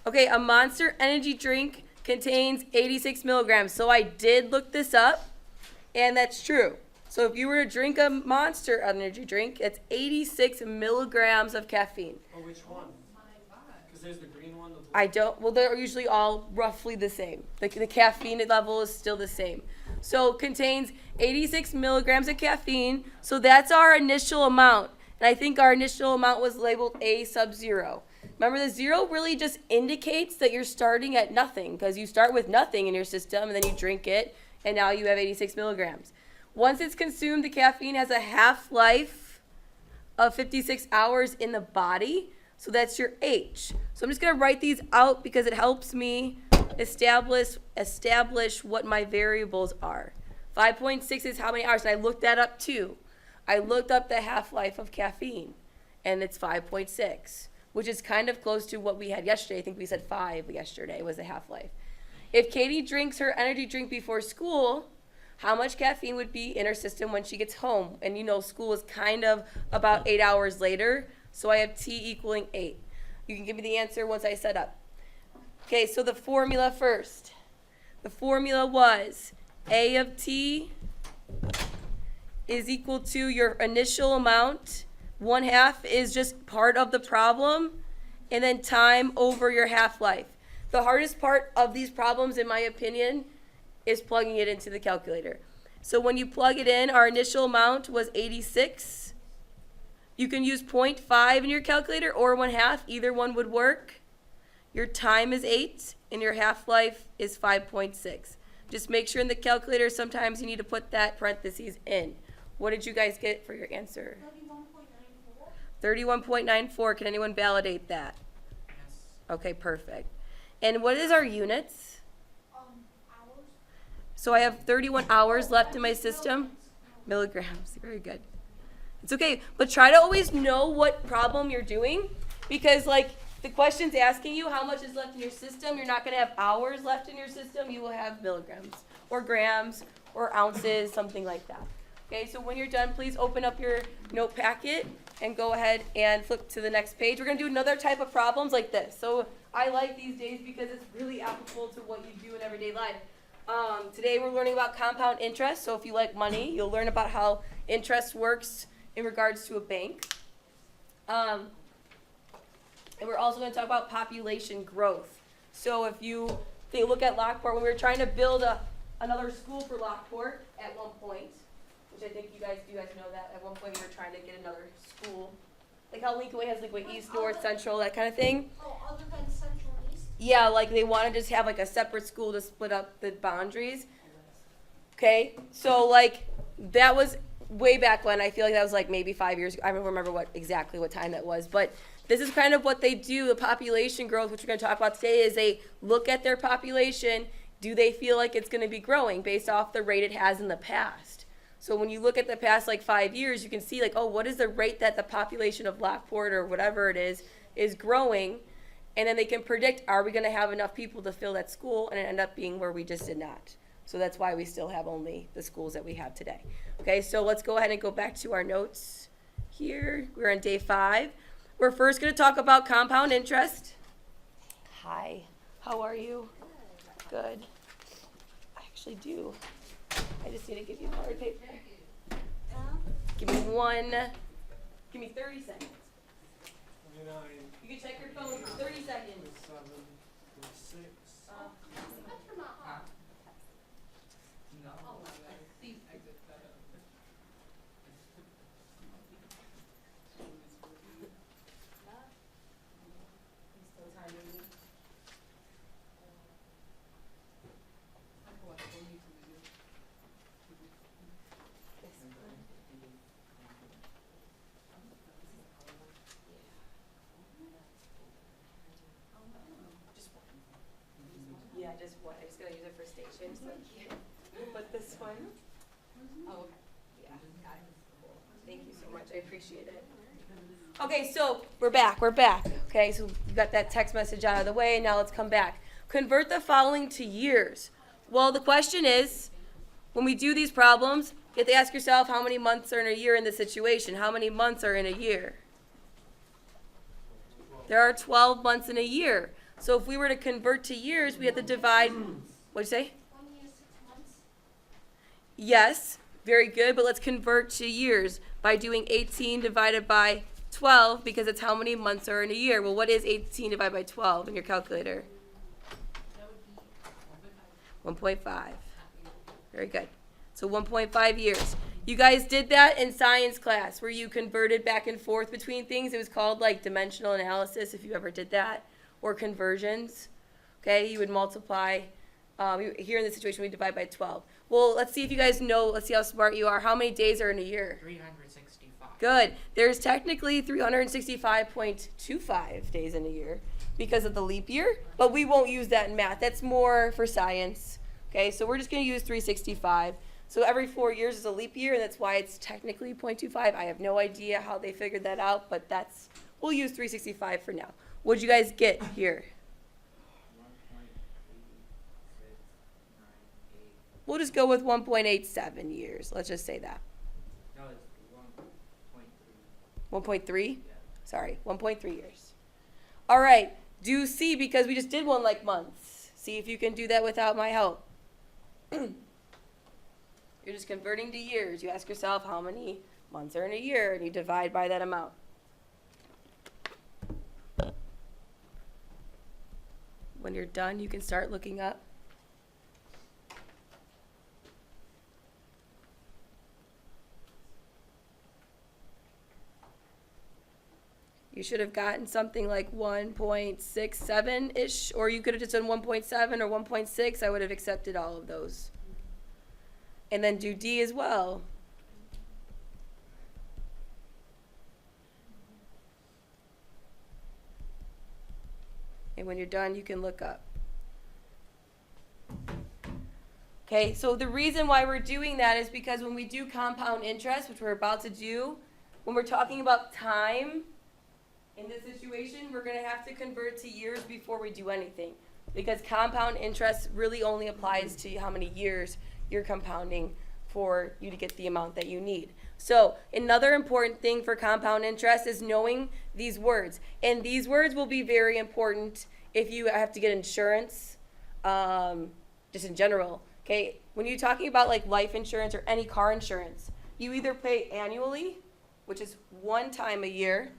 Okay, a Monster energy drink contains 86 milligrams. So I did look this up, and that's true. So if you were to drink a Monster energy drink, it's 86 milligrams of caffeine. Oh, which one? Because there's the green one, the blue. I don't, well, they're usually all roughly the same. The caffeine level is still the same. So it contains 86 milligrams of caffeine. So that's our initial amount. And I think our initial amount was labeled A sub 0. Remember, the 0 really just indicates that you're starting at nothing, because you start with nothing in your system and then you drink it, and now you have 86 milligrams. Once it's consumed, the caffeine has a half-life of 56 hours in the body. So that's your H. So I'm just going to write these out because it helps me establish what my variables are. 5.6 is how many hours, and I looked that up too. I looked up the half-life of caffeine, and it's 5.6, which is kind of close to what we had yesterday. I think we said 5 yesterday was the half-life. If Katie drinks her energy drink before school, how much caffeine would be in her system when she gets home? And you know, school is kind of about 8 hours later, so I have T equaling 8. You can give me the answer once I set up. Okay, so the formula first. The formula was A of T is equal to your initial amount. 1/2 is just part of the problem, and then time over your half-life. The hardest part of these problems, in my opinion, is plugging it into the calculator. So when you plug it in, our initial amount was 86. You can use 0.5 in your calculator or 1/2. Either one would work. Your time is 8, and your half-life is 5.6. Just make sure in the calculator sometimes you need to put that parentheses in. What did you guys get for your answer? 31.94. 31.94. Can anyone validate that? Yes. Okay, perfect. And what is our units? Hours. So I have 31 hours left in my system. Milligrams. Very good. It's okay, but try to always know what problem you're doing, because like the question's asking you how much is left in your system. You're not going to have hours left in your system. You will have milligrams or grams or ounces, something like that. Okay, so when you're done, please open up your note packet and go ahead and flip to the next page. We're going to do another type of problems like this. So I like these days because it's really applicable to what you do in everyday life. Today we're learning about compound interest. So if you like money, you'll learn about how interest works in regards to a bank. And we're also going to talk about population growth. So if you look at Lockport, when we were trying to build another school for Lockport at one point, which I think you guys know that at one point we were trying to get another school, like how Lincoln Way has Lincoln Way East, North, Central, that kind of thing. Oh, other than Central and East? Yeah, like they want to just have like a separate school to split up the boundaries. Okay, so like that was way back when. I feel like that was like maybe 5 years ago. I don't remember exactly what time that was, but this is kind of what they do. The population growth, which we're going to talk about today, is they look at their population. Do they feel like it's going to be growing based off the rate it has in the past? So when you look at the past like 5 years, you can see like, oh, what is the rate that the population of Lockport or whatever it is growing? And then they can predict, are we going to have enough people to fill that school? And it end up being where we just did not. So that's why we still have only the schools that we have today. Okay, so let's go ahead and go back to our notes here. We're on day 5. We're first going to talk about compound interest. Hi, how are you? Good. I actually do. I just need to give you card paper. Give me 30 seconds. 29, You can check your phone for 30 seconds. 27, 26. Yeah, just one. I just gotta use it for stations. But this one. Oh, okay. Yeah, got it. Cool. Thank you so much. I appreciate it. Okay, so we're back. Okay, so we got that text message out of the way. Now let's come back. Convert the following to years. Well, the question is, when we do these problems, you have to ask yourself how many months are in a year in this situation. How many months are in a year? There are 12 months in a year. So if we were to convert to years, we have to divide, what'd you say? 1 year, 6 months. Yes, very good, but let's convert to years by doing 18 divided by 12 because it's how many months are in a year. Well, what is 18 divided by 12 in your calculator? That would be 1.5. 1.5. Very good. So 1.5 years. You guys did that in science class where you converted back and forth between things. It was called like dimensional analysis if you ever did that, or conversions. Okay, you would multiply. Here in this situation, we divide by 12. Well, let's see if you guys know, let's see how smart you are. How many days are in a year? 365. Good. There's technically 365.25 days in a year because of the leap year, but we won't use that in math. That's more for science. Okay, so we're just going to use 365. So every 4 years is a leap year, and that's why it's technically 0.25. I have no idea how they figured that out, but we'll use 365 for now. What'd you guys get here? 1.8698. We'll just go with 1.87 years. Let's just say that. No, it's 1.3. 1.3? Yeah. Sorry, 1.3 years. All right, do C because we just did one like months. See if you can do that without my help. You're just converting to years. You ask yourself how many months are in a year, and you divide by that amount. When you're done, you can start looking up. You should have gotten something like 1.67-ish, or you could have just done 1.7 or 1.6. I would have accepted all of those. And then do D as well. And when you're done, you can look up. Okay, so the reason why we're doing that is because when we do compound interest, which we're about to do, when we're talking about time, in this situation, we're going to have to convert to years before we do anything. Because compound interest really only applies to how many years you're compounding for you to get the amount that you need. So another important thing for compound interest is knowing these words. And these words will be very important if you have to get insurance, just in general. Okay, when you're talking about like life insurance or any car insurance, you either pay annually, which is one time a year.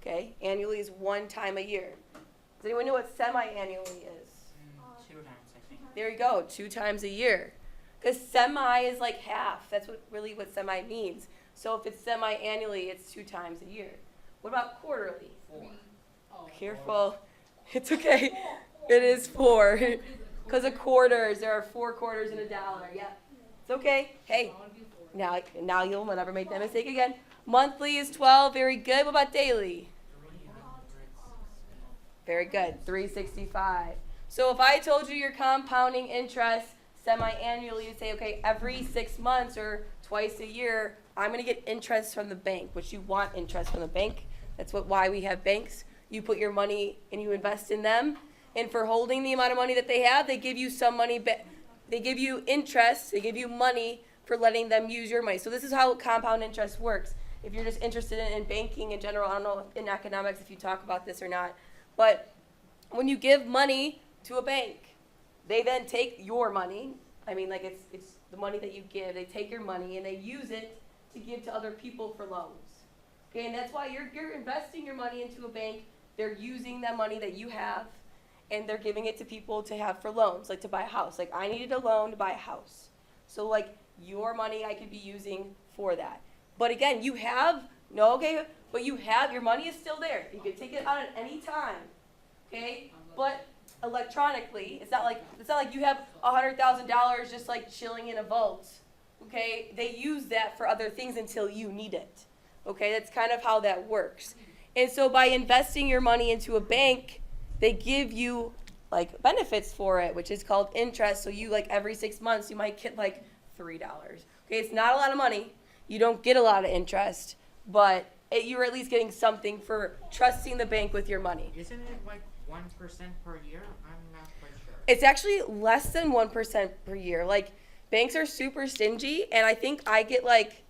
Okay, annually is one time a year. Does anyone know what semi-annually is? 2 times, I think. There you go, 2 times a year. Because semi is like half. That's what semi means. So if it's semi-annually, it's 2 times a year. What about quarterly? 4. Careful. It's okay. It is 4. Because of quarters, there are 4 quarters in a dollar. Yeah. It's okay. Hey, now you'll never make that mistake again. Monthly is 12. Very good. What about daily? 360. Very good. 365. So if I told you you're compounding interest semi-annually, you'd say, okay, every 6 months or twice a year, I'm going to get interest from the bank, which you want interest from the bank. That's why we have banks. You put your money and you invest in them. And for holding the amount of money that they have, they give you some money back. They give you interest. They give you money for letting them use your money. So this is how compound interest works. If you're just interested in banking in general, I don't know in economics if you talk about this or not, but when you give money to a bank, they then take your money. I mean, like it's the money that you give. They take your money and they use it to give to other people for loans. Okay, and that's why you're investing your money into a bank. They're using that money that you have, and they're giving it to people to have for loans, like to buy a house. Like I needed a loan to buy a house, so like your money I could be using for that. But again, you have but you have your money is still there. You can take it out at any time. Okay, but electronically, it's not like you have $100,000 just like chilling in a vault. Okay, they use that for other things until you need it. Okay, that's kind of how that works. And so by investing your money into a bank, they give you like benefits for it, which is called interest. So you like every 6 months you might get like $3. Okay, it's not a lot of money. You don't get a lot of interest, but you're at least getting something for trusting the bank with your money. Isn't it like 1% per year? I'm not quite sure. It's actually less than 1% per year. Like banks are super stingy, and I think I get like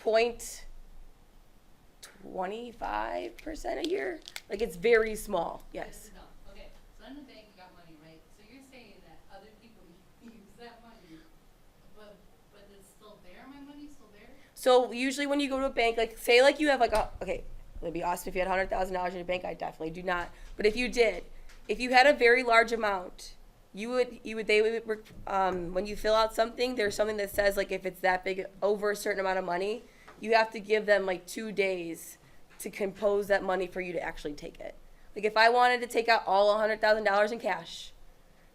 0.25% a year. Like it's very small. Yes. No. the bank, you got money, right? So you're saying that other people use that money, but it's still there, my money's still there? So usually when you go to a bank, like say like you have like a, okay, it'd be awesome if you had $100,000 in your bank. I definitely do not. But if you did, if you had a very large amount, they would, when you fill out something, there's something that says like if it's that big, over a certain amount of money, you have to give them like 2 days to compose that money for you to actually take it. Like if I wanted to take out all $100,000 in cash,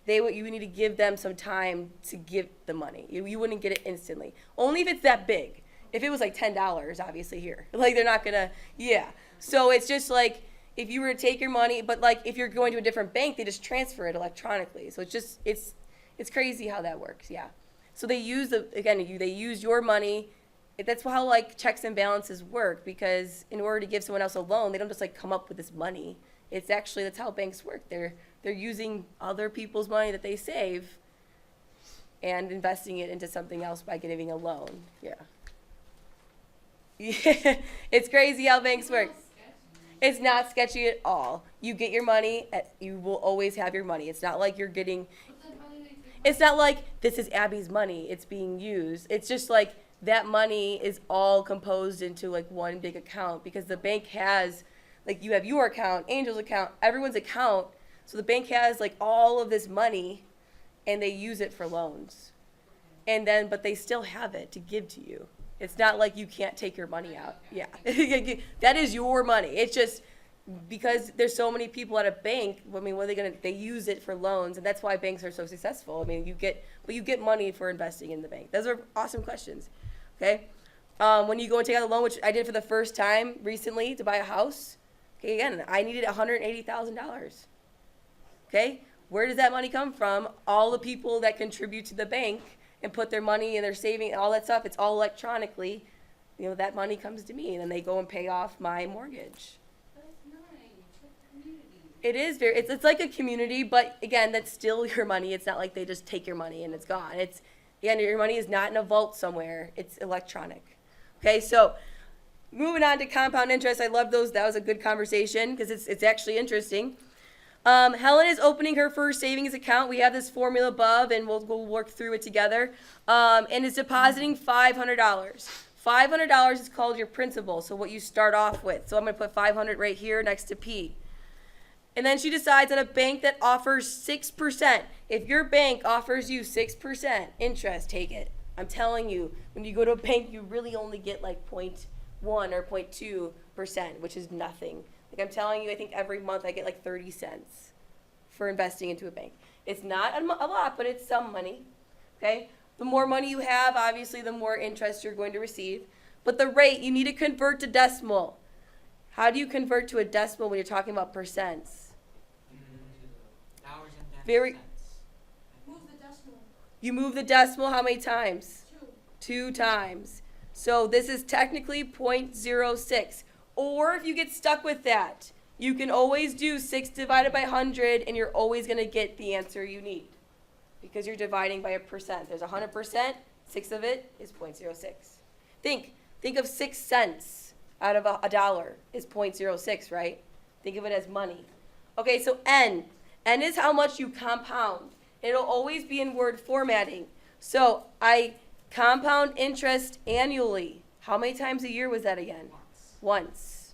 you would need to give them some time to give the money. You wouldn't get it instantly. Only if it's that big. If it was like $10, obviously here, like they're not gonna, yeah. So it's just like, if you were to take your money, but like if you're going to a different bank, they just transfer it electronically. So it's just, it's crazy how that works, yeah. So they use they use your money. That's how like checks and balances work, because in order to give someone else a loan, they don't just like come up with this money. It's actually, that's how banks work. They're using other people's money that they save and investing it into something else by giving a loan, yeah. Yeah, it's crazy how banks work. It's not sketchy at all. You get your money, you will always have your money. It's not like you're getting, it's not like this is Abby's money, it's being used. It's just like that money is all composed into like one big account, because the bank has, like you have your account, Angel's account, everyone's account. So the bank has like all of this money and they use it for loans. And then, but they still have it to give to you. It's not like you can't take your money out. Yeah. That is your money. It's just because there's so many people at a bank, I mean, what are they use it for loans, and that's why banks are so successful. I mean, you get money for investing in the bank. Those are awesome questions. Okay? When you go and take out a loan, which I did for the first time recently to buy a house, okay, again, I needed $180,000. Okay? Where does that money come from? All the people that contribute to the bank and put their money and their saving and all that stuff, it's all electronically, that money comes to me, and then they go and pay off my mortgage. But it's not, it's a community. It is it's like a community, but again, that's still your money. It's not like they just take your money and it's gone. Again, your money is not in a vault somewhere. It's electronic. Okay, so moving on to compound interest. I love those. That was a good conversation because it's actually interesting. Helen is opening her first savings account. We have this formula above, and we'll work through it together. And is depositing $500. $500 is called your principal, so what you start off with. So I'm going to put 500 right here next to P. And then she decides on a bank that offers 6%. If your bank offers you 6% interest, take it. I'm telling you, when you go to a bank, you really only get like 0.1 or 0.2%, which is nothing. Like I'm telling you, I think every month I get like 30 cents for investing into a bank. It's not a lot, but it's some money, okay? The more money you have, obviously, the more interest you're going to receive. But the rate, you need to convert to decimal. How do you convert to a decimal when you're talking about percents? Dollars and cents. Very- Move the decimal. You move the decimal how many times? 2. 2 times. So this is technically 0.06. Or if you get stuck with that, you can always do 6 divided by 100, and you're always going to get the answer you need because you're dividing by a percent. There's 100%, 6 of it is 0.06. Think of 6 cents out of a dollar is 0.06, right? Think of it as money. Okay, so N. N is how much you compound. It'll always be in word formatting. So I compound interest annually. How many times a year was that again? Once.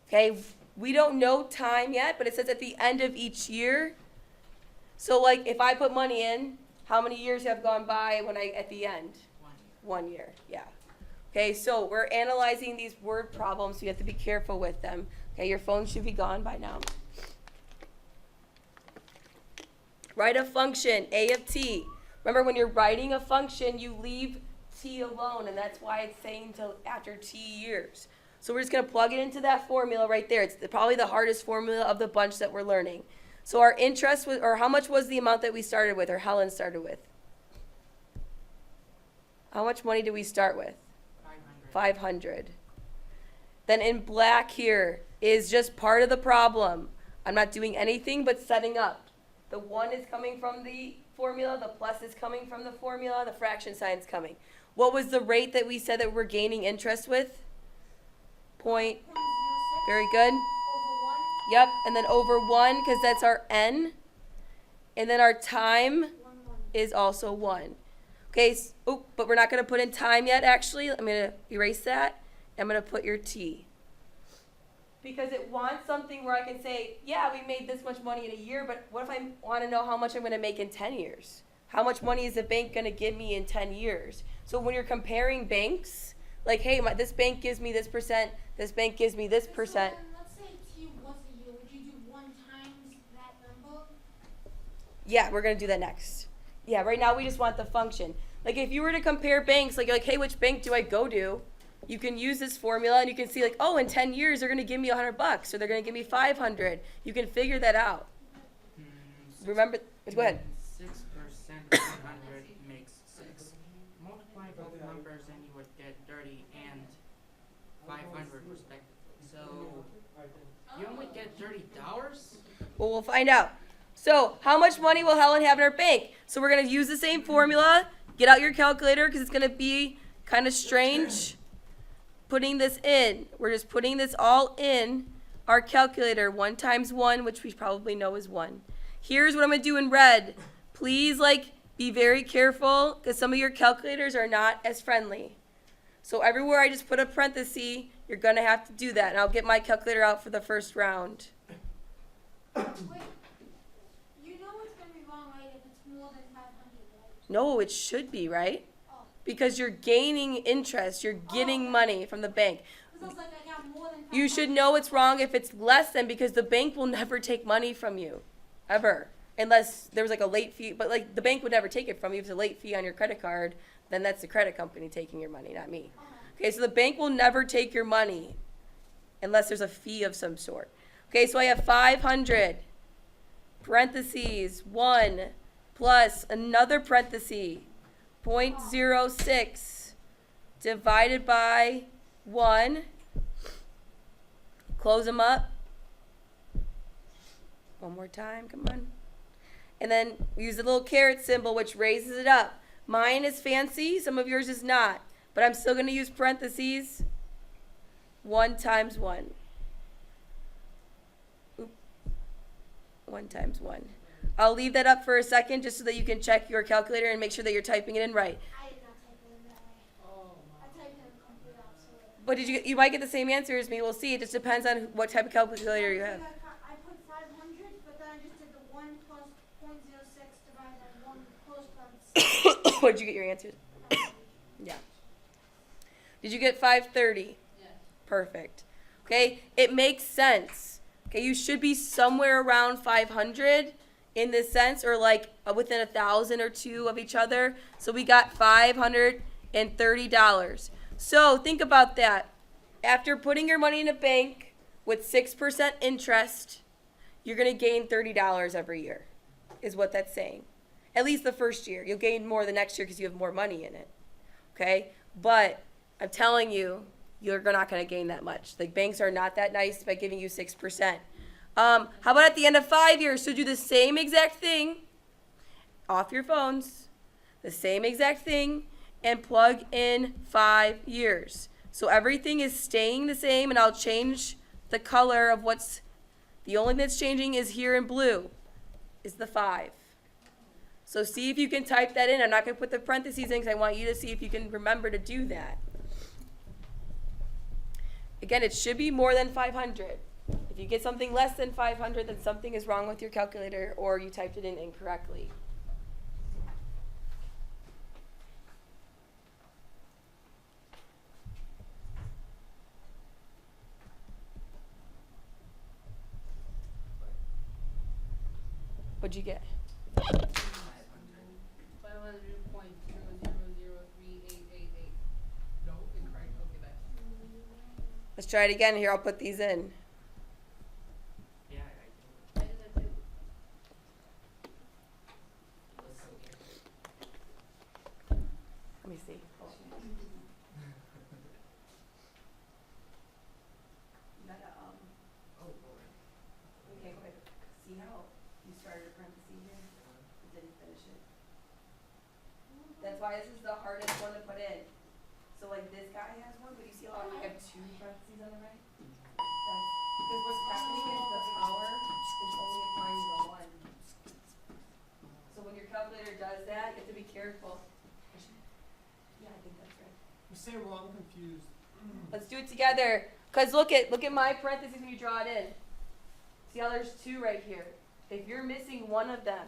Okay, we don't know time yet, but it says at the end of each year. So like if I put money in, how many years have gone by at the end? 1 year. 1 year, yeah. Okay, so we're analyzing these word problems, so you have to be careful with them. Okay, your phone should be gone by now. Write a function, A of t. Remember, when you're writing a function, you leave t alone, and that's why it's saying till after t years. So we're just going to plug it into that formula right there. It's probably the hardest formula of the bunch that we're learning. So our interest was, or how much was the amount that we started with, or Helen started with? How much money did we start with? 500. 500. Then in black here is just part of the problem. I'm not doing anything but setting up. The 1 is coming from the formula, the plus is coming from the formula, the fraction sign's coming. What was the rate that we said that we're gaining interest with? Point. 0.06 Very good. over Yep, and then over 1, because that's our n. And then our time 1 month. is also 1. Okay, but we're not going to put in time yet, actually. I'm going to erase that. I'm going to put your t. Because it wants something where I can say, yeah, we made this much money in a year, but what if I want to know how much I'm going to make in 10 years? How much money is the bank going to give me in 10 years? So when you're comparing banks, like, hey, this bank gives me this percent, this bank gives me this percent. So then, let's say T was a year, would you do 1 times that number? Yeah, we're going to do that next. Yeah, right now we just want the function. Like if you were to compare banks, like, hey, which bank do I go to? You can use this formula and you can see like, oh, in 10 years they're going to give me $100 or they're going to give me 500. You can figure that out. Remember, go ahead. 6% of 100 makes 6. Multiply both numbers and you would get 30 and 500 respectively. So you only get $30? Well, we'll find out. So how much money will Helen have in her bank? So we're going to use the same formula. Get out your calculator because it's going to be kind of strange putting this in. We're just putting this all in our calculator. 1 times 1, which we probably know is 1. Here's what I'm going to do in red. Please, be very careful because some of your calculators are not as friendly. So everywhere I just put a parenthesis, you're going to have to do that. And I'll get my calculator out for the first round. Wait, you know it's gonna be wrong, right, if it's more than 500, right? No, it should be, right? Oh, Because you're gaining interest. You're getting money from the bank. because I was like, I got more than 500. You should know it's wrong if it's less than because the bank will never take money from you. Ever. Unless there was a late fee. But the bank would never take it from you. If it's a late fee on your credit card, then that's the credit company taking your money, not me. Okay, so the bank will never take your money unless there's a fee of some sort. Okay, so I have 500, parentheses, 1, plus another parenthesis, 0.06, divided by 1. Close them up. One more time, come on. And then use the little caret symbol, which raises it up. Mine is fancy, some of yours is not. But I'm still going to use parentheses. 1 times 1. 1 times 1. I'll leave that up for a second just so that you can check your calculator and make sure that you're typing it in right. I did not type it in that way. I typed in a complete opposite. But you might get the same answer as me. We'll see. It just depends on what type of calculator you have. I put 500, but then I just did the 1 plus 0.06 divided by 1 close parentheses. What did you get your answers? Yeah. Did you get 530? Yeah. Perfect. Okay, it makes sense. Okay, you should be somewhere around 500 in this sense, or within 1,000 or 2 of each other. So we got $530. So think about that. After putting your money in a bank with 6% interest, you're going to gain $30 every year, is what that's saying. At least the first year. You'll gain more the next year because you have more money in it. Okay? But I'm telling you, you're not going to gain that much. Banks are not that nice by giving you 6%. How about at the end of 5 years? So do the same exact thing off your phones, the same exact thing, and plug in 5 years. So everything is staying the same, and I'll change the color of the only thing that's changing is here in blue, is the 5. So see if you can type that in. I'm not going to put the parentheses in because I want you to see if you can remember to do that. Again, it should be more than 500. If you get something less than 500, then something is wrong with your calculator or you typed it in incorrectly. What'd you get? 500.00038888. No, incorrect. Okay, that. Let's try it again. Here, I'll put these in. Yeah, I did that too. Let me see. Okay, go ahead. See how you started a parenthesis here? But didn't finish it. That's why this is the hardest one to put in. So this guy has one, but you see how I have 2 parentheses on the right? That's Because what's happening is the power is only applying to the one. So when your calculator does that, you have to be careful. Yeah, I think that's right. You say, well, I'm confused. Let's do it together. Cause look at my parentheses when you draw it in. See how there's two right here. If you're missing one of them,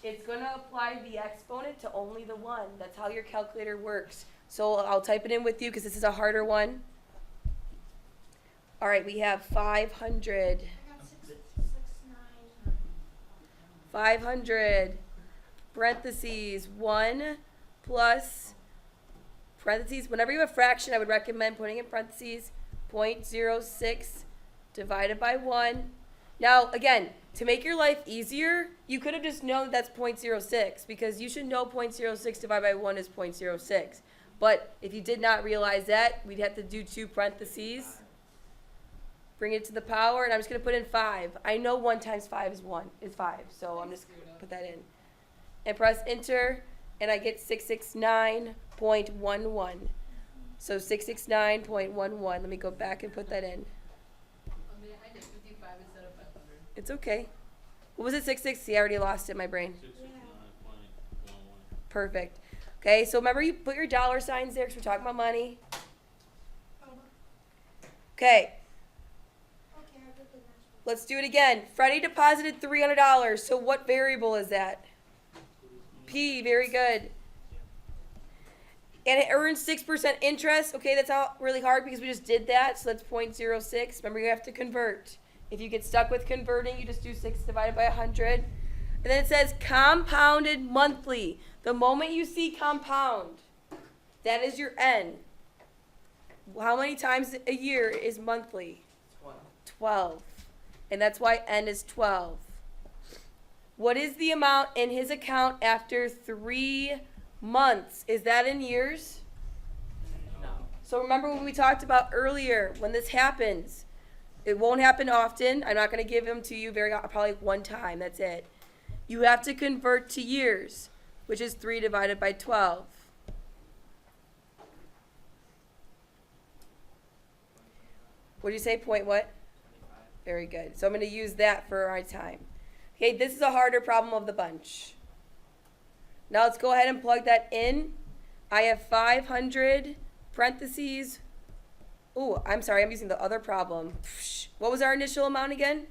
it's gonna apply the exponent to only the one. That's how your calculator works. So I'll type it in with you because this is a harder one. All right, we have 500. I got 669. 500 parentheses 1 plus parentheses. Whenever you have a fraction, I would recommend putting in parentheses 0.06 divided by 1. Now, again, to make your life easier, you could have just known that's 0.06 because you should know 0.06 divided by 1 is 0.06. But if you did not realize that, we'd have to do 2 parentheses. Bring it to the power, and I'm just going to put in 5. I know 1 times 5 is 5, so I'm just going to put that in. And press enter, and I get 669.11. So 669.11. Let me go back and put that in. I mean, I did 55 instead of 500. It's okay. What was it, 660? I already lost it in my brain. Perfect. Okay, so remember you put your dollar signs there because we're talking about money. Okay. Okay, I did the next one. Let's do it again. Freddie deposited $300. So what variable is that? P. Very good. And it earns 6% interest. Okay, that's not really hard because we just did that. So that's 0.06. Remember, you have to convert. If you get stuck with converting, you just do 6 divided by 100. And then it says compounded monthly. The moment you see compound, that is your N. How many times a year is monthly? 12. And that's why N is 12. What is the amount in his account after 3 months? Is that in years? No. So remember what we talked about earlier, when this happens, it won't happen often. I'm not going to give them to you probably one time. That's it. You have to convert to years, which is 3 divided by 12. What do you say? Point what? 25. Very good. So I'm going to use that for our time. Okay, this is a harder problem of the bunch. Now let's go ahead and plug that in. I have 500 parentheses. Oh, I'm sorry, I'm using the other problem. What was our initial amount again?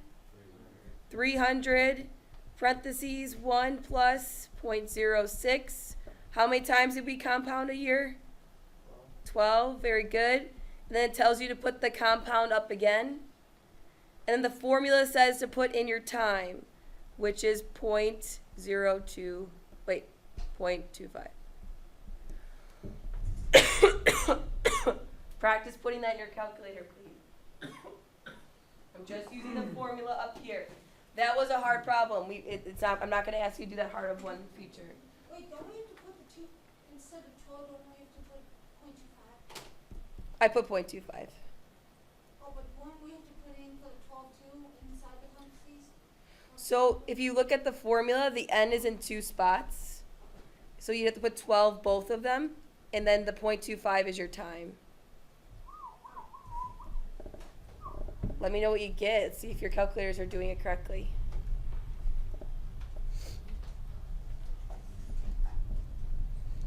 300 parentheses 1 plus 0.06. How many times did we compound a year? 12, very good. And then it tells you to put the compound up again. And then the formula says to put in your time, which is 0.25. Practice putting that in your calculator, please. I'm just using the formula up here. That was a hard problem. I'm not going to ask you to do that hard of one feature. Wait, don't we have to put the 2, instead of 12, don't we have to put 0.25? I put 0.25. Oh, but won't we have to put in for the 12 too, inside the parentheses? So if you look at the formula, the N is in 2 spots. So you have to put 12, both of them, and then the 0.25 is your time. Let me know what you get. See if your calculators are doing it correctly.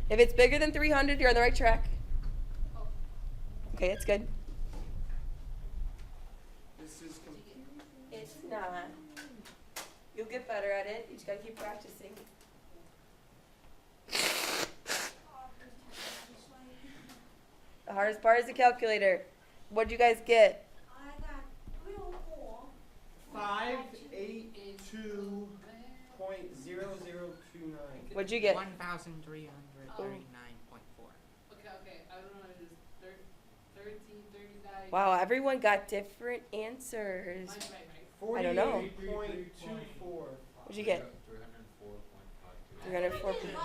If it's bigger than 300, you're on the right track. Okay, that's good. This is It's not. You'll get better at it. You just gotta keep practicing. The hardest part is the calculator. What'd you guys get? I got 304. 582.0029. What'd you get? 1,339.4. Okay, I don't know what it is. 13, 39. Wow, everyone got different answers. Right. I don't know. 48.24. What'd you get? 304. 304. Because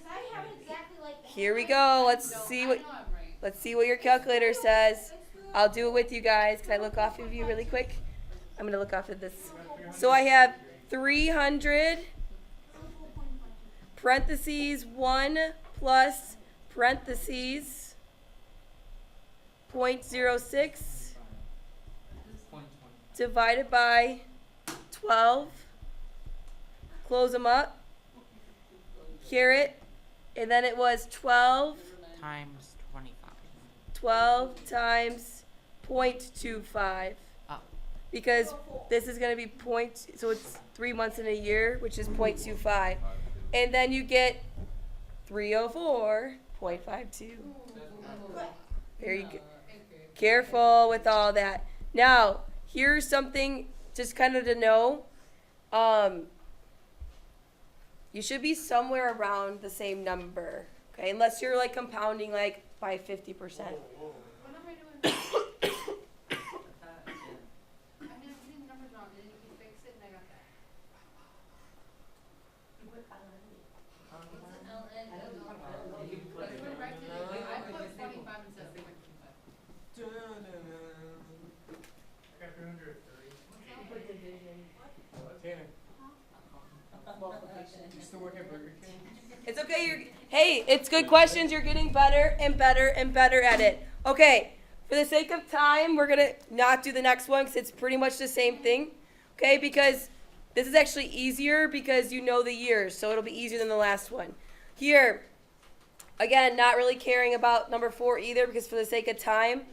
I have it exactly like that. Here we go. Let's see what I know I'm right. let's see what your calculator says. I'll do it with you guys. Can I look off of you really quick? I'm gonna look off of this. So I have 300 parentheses 1 plus parentheses 0.06. divided by 12. Close them up. Caret. And then it was 12 Times 25. 12 times 0.25 Oh, because this is going to be point, so it's 3 months in a year, which is 0.25. And then you get 304.52. Very good. Careful with all that. Now, here's something just kind of to know. You should be somewhere around the same number, okay? Unless you're like compounding like by 50%. What am I doing? I mean, I'm putting the numbers wrong, and then you fix it, and I got that. Let's go back to the, I put 25 instead of 0.25. I got 330. Tanner. You still work at Burger King? It's okay. Hey, it's good questions. You're getting better and better and better at it. Okay, for the sake of time, we're going to not do the next one because it's pretty much the same thing. Okay, because this is actually easier because you know the years, so it'll be easier than the last one. Here, again, not really caring about number 4 either because for the sake of time,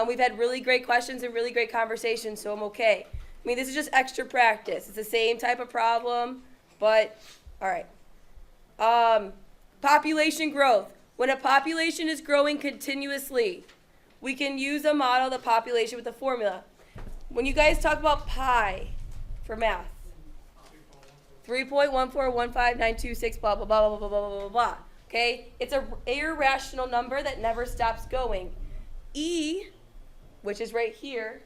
we've had really great questions and really great conversations, so I'm okay. I mean, this is just extra practice. It's the same type of problem, but all right. Population growth. When a population is growing continuously, we can use a model of the population with a formula. When you guys talk about pi for math, 3.1415926, blah, blah, blah, blah, blah, blah, blah, blah, blah. Okay? It's an irrational number that never stops going. E, which is right here,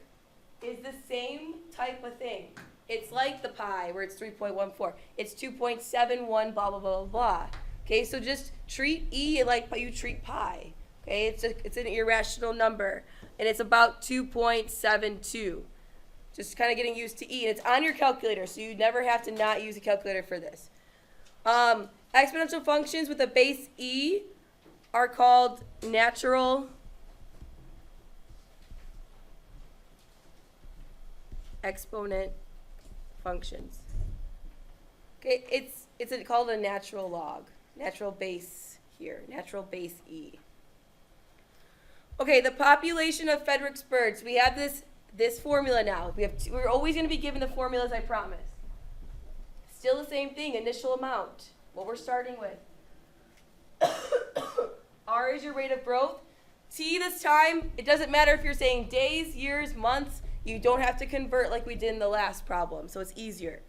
is the same type of thing. It's like the pi where it's 3.14. It's 2.71, blah, blah, blah, blah, blah. Okay, so just treat E like you treat pi. Okay, it's an irrational number. And it's about 2.72. Just kind of getting used to E. And it's on your calculator, so you never have to not use a calculator for this. Exponential functions with a base E are called natural exponent functions. Okay, it's called a natural log, natural base here, natural base E. Okay, the population of Fredericksburg. So we have this formula now. We're always going to be given the formulas, I promise. Still the same thing, initial amount, what we're starting with. R is your rate of growth. T this time, it doesn't matter if you're saying days, years, months. You don't have to convert like we did in the last problem, so it's easier.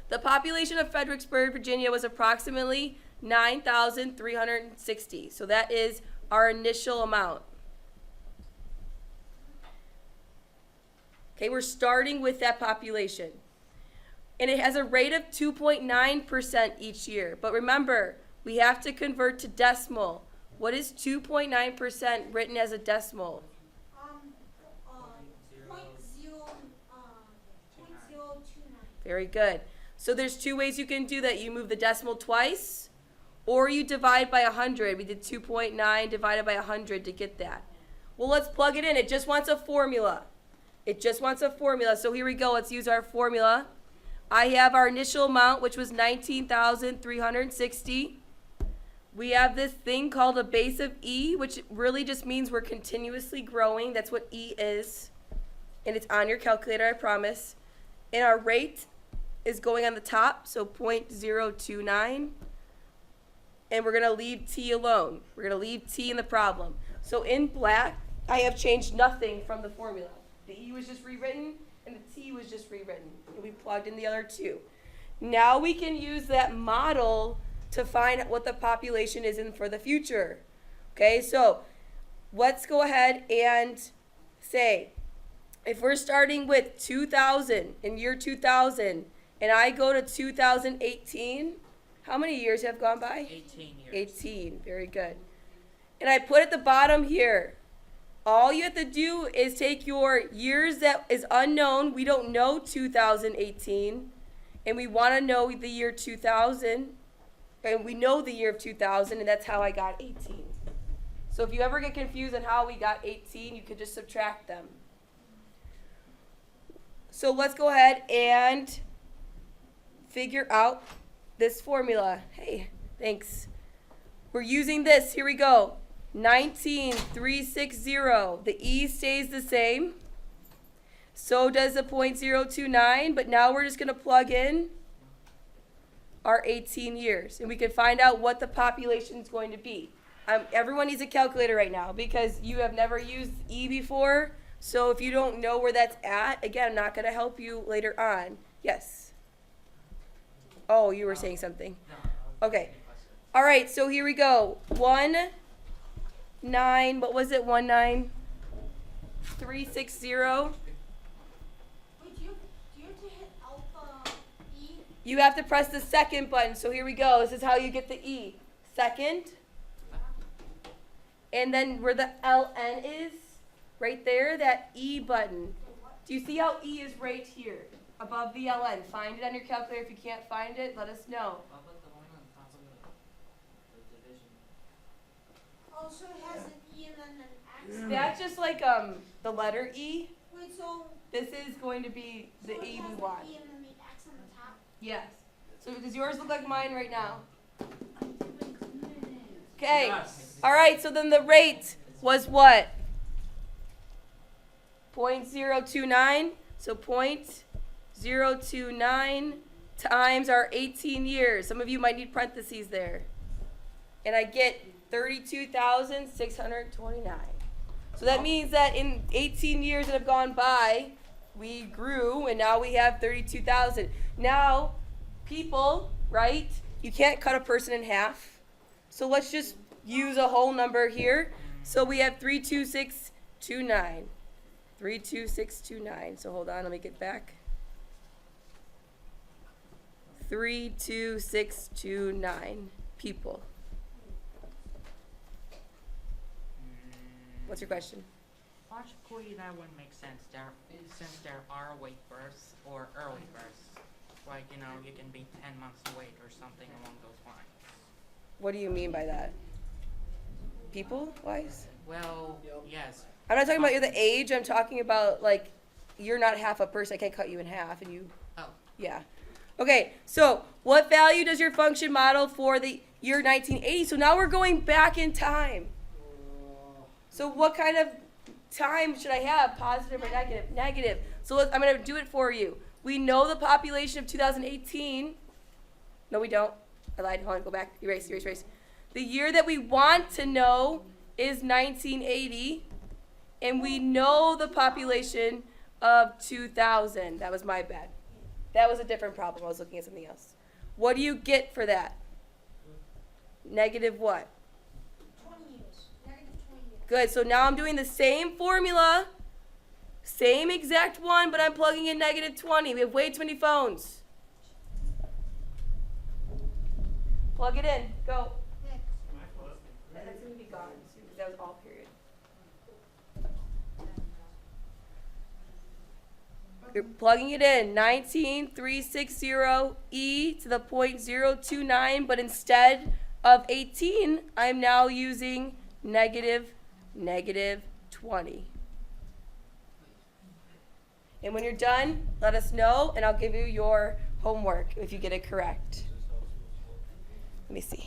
The population of Fredericksburg, Virginia was approximately 9,360. So that is our initial amount. Okay, we're starting with that population. And it has a rate of 2.9% each year. But remember, we have to convert to decimal. What is 2.9% written as a decimal? 0.029. Very good. So there's 2 ways you can do that. You move the decimal twice, or you divide by 100. We did 2.9 divided by 100 to get that. Well, let's plug it in. It just wants a formula. It just wants a formula. So here we go. Let's use our formula. I have our initial amount, which was 19,360. We have this thing called a base of E, which really just means we're continuously growing. That's what E is. And it's on your calculator, I promise. And our rate is going on the top, so 0.029. And we're going to leave T alone. We're going to leave T in the problem. So in black, I have changed nothing from the formula. The E was just rewritten, and the T was just rewritten. And we plugged in the other 2. Now we can use that model to find what the population is in for the future. Okay, so let's go ahead and say, if we're starting with 2000, in year 2000, and I go to 2018, how many years have gone by? 18 years. 18, very good. And I put at the bottom here, all you have to do is take your years that is unknown. We don't know 2018, and we want to know the year 2000, and we know the year of 2000, and that's how I got 18. So if you ever get confused on how we got 18, you could just subtract them. So let's go ahead and figure out this formula. Hey, thanks. We're using this. Here we go. 19,360. The E stays the same. So does the 0.029, but now we're just going to plug in our 18 years, and we can find out what the population is going to be. Everyone needs a calculator right now because you have never used E before. So if you don't know where that's at, again, I'm not going to help you later on. Yes. Oh, you were saying something. Okay. All right, so here we go. 19, what was it? 19,360. Wait, do you have to hit alpha E? You have to press the second button. So here we go. This is how you get the E. Second. And then where the LN is, right there, that E button. Do you see how E is right here, above the LN? Find it on your calculator. If you can't find it, let us know. How about the one on top of the division? Oh, so it has an E and then an X? That's just like the letter E. Wait, so This is going to be the so it E has we an want. E and then the X on the top? Yes. So does yours look like mine right now? Okay. All right, so then the rate was what? 0.029. So 0.029 times our 18 years. Some of you might need parentheses there. And I get 32,629. So that means that in 18 years that have gone by, we grew and now we have 32,000. Now, people, right? You can't cut a person in half. So let's just use a whole number here. So we have 32629. 32629. So hold on, let me get back. 32629 people. What's your question? Logically, that wouldn't make sense since there are late births or early births. Like, you can be 10 months late or something along those lines. What do you mean by that? People wise? Well, yes. I'm not talking about you're the age. I'm talking about like you're not half a person. I can't cut you in half, and you. Oh. Yeah. Okay. So what value does your function model for the year 1980? So now we're going back in time. So what kind of time should I have? Positive or negative? Negative. So I'm going to do it for you. We know the population of 2018. No, we don't. I lied. Hold on. Go back. Erase. The year that we want to know is 1980. And we know the population of 2000. That was my bad. That was a different problem. I was looking at something else. What do you get for that? Negative what? 20 years. Negative 20 years. Good. So now I'm doing the same formula, same exact one, but I'm plugging in negative 20. We have way too many phones. Plug it in. Go. Next. That's going to be gone because that was all period. You're plugging it in, 19,360 E to the 0.029, but instead of 18, I'm now using negative 20. And when you're done, let us know, and I'll give you your homework if you get it correct. Let me see.